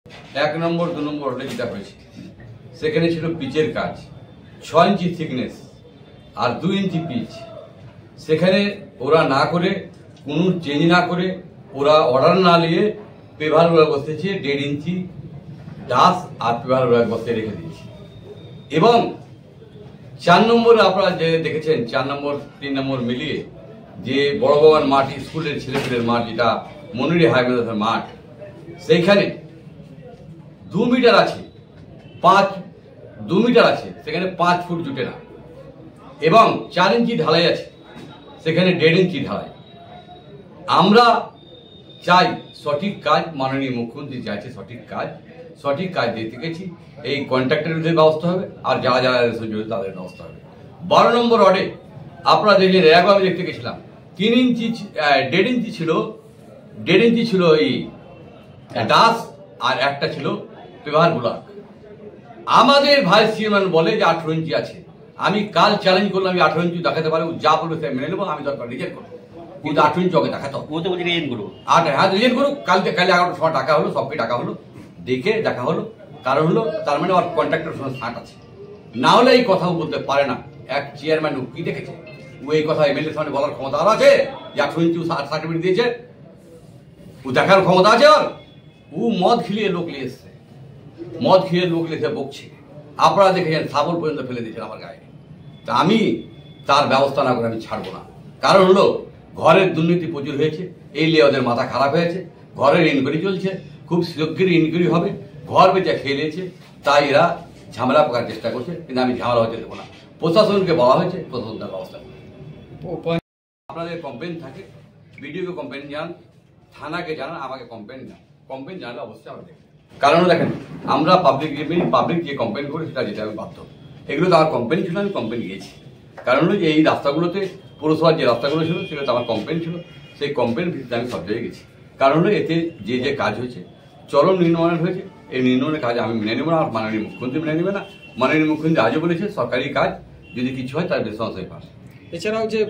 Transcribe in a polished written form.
এক নম্বর দু নম্বর হলে যেটা হয়েছে সেখানে ছিল পিচের কাজ 6 ইঞ্চি থিকনেস আর 2 ইঞ্চি পিচ। সেখানে ওরা না করে কোনো চেঞ্জ না করে ওরা অর্ডার না নিয়ে পেভার ওরা বসতেছে 1.5 ইঞ্চি ডাস আর পেভার ওরা বসতে রেখে দিয়েছে। এবং 4 নম্বরে আপনারা যে দেখেছেন 4 নম্বর 3 নম্বর মিলিয়ে যে বড় বাগান মাঠ স্কুলের ছেলেপেলের মাঠ যেটা মনিরি হাই মাদ্রাসার মাঠ, সেইখানে 2 মিটার আছে 2 মিটার আছে, সেখানে 5 ফুট জুটে না। এবং 4 ইঞ্চি ঢালাই আছে, সেখানে 1.5 ইঞ্চি ঢালাই। আমরা চাই সঠিক কাজ, মাননীয় মুখ্যমন্ত্রী চাইছে সঠিক কাজ দিতে গেছি। এই কন্ট্রাক্টরের ব্যবস্থা হবে আর যারা যারা জড়িত তাদের ব্যবস্থা হবে। 12 নম্বর ওয়ার্ডে আপনারা দেখলেন, একবার আমি দেখতে গেছিলাম 3 ইঞ্চি 1.5 ইঞ্চি ছিল, 1.5 ইঞ্চি ছিল এই ডাস আর একটা ছিল পেভার ব্লক। আমাদের ভাইস চেয়ারম্যান বলে যে 18 ইঞ্চি আছে। আমি কাল চ্যালেঞ্জ করলাম, আমি 18 ইঞ্চি দেখাতে পারবো, যা বলবে তাই মেনে নেবো, আমি দরকার রিজেক্ট করবো, কিন্তু 18 ইঞ্চি ওকে দেখাতে হবে। রিজেক্ট করবো, হ্যাঁ রিজেক্ট করুক। কাল 11টার সময় টাকা হলো, সবকে টাকা হলো, দেখে দেখা হলো, কারণ হলো তার মানে ওর কন্ট্রাক্টরের সঙ্গে ছাঁট আছে। না হলে এই কথাও বলতে পারে না। এক চেয়ারম্যান কি দেখেছে, ও এই কথা এমএলএ সামনে বলার ক্ষমতা আর আছে যে 18 ইঞ্চি সার্টিফিকেট দিয়েছে, ও দেখার ক্ষমতা আছে ওর? ও মদ খিলিয়ে লোক নিয়ে এসছে, মদ খেয়ে লোক লিখে বকছে। আপনারা দেখেছেন সাবল পর্যন্ত ফেলে দিয়েছেন আমার গায়ে। তা আমি তার ব্যবস্থা না করে আমি ছাড়বো না। কারণ হলো ঘরের দুর্নীতি প্রচুর হয়েছে, এই নিয়ে ওদের মাথা খারাপ হয়েছে। ঘরের ইনকোয়ারি চলছে, খুব শিগগিরই ইনকোয়ারি হবে। ঘর বেচা খেয়ে নিয়েছে, তাই এরা ঝামেলা পাকার চেষ্টা করছে, কিন্তু আমি ঝামেলা হতে দেবো না। প্রশাসনকে বলা হয়েছে, প্রশাসন তার ব্যবস্থা করবে। আপনাদের কমপ্লেন থাকে, বিডিওকে কমপ্লেন জানান, থানাকে জানান, আমাকে কমপ্লেন জানালে অবশ্যই আমরা দেখি। কারণ দেখেন, আমরা পাবলিক যে কমপ্লেন করে সেটা যেটা আমি বাধ্য। এগুলো তো আমার কমপ্লেন ছিল, আমি কমপ্লেন দিয়েছি। কারণ হলো যে এই রাস্তাগুলোতে পৌরসভার যে রাস্তাগুলো ছিল সেগুলো তো আমার কমপ্লেন ছিল, সেই কমপ্লেন ভিত্তিতে আমি সব জায়গায় গেছি। কারণ হলো এতে যে কাজ হয়েছে চরম নিম্নমানের হয়েছে, এই নিম্নমানের কাজ আমি মেনে নেব না, আর মাননীয় মুখ্যমন্ত্রী মেনে নেবে না। মাননীয় মুখ্যমন্ত্রী আজও বলেছে সরকারি কাজ যদি কিছু হয় তার বেশ সংশয় পাস। এছাড়াও যে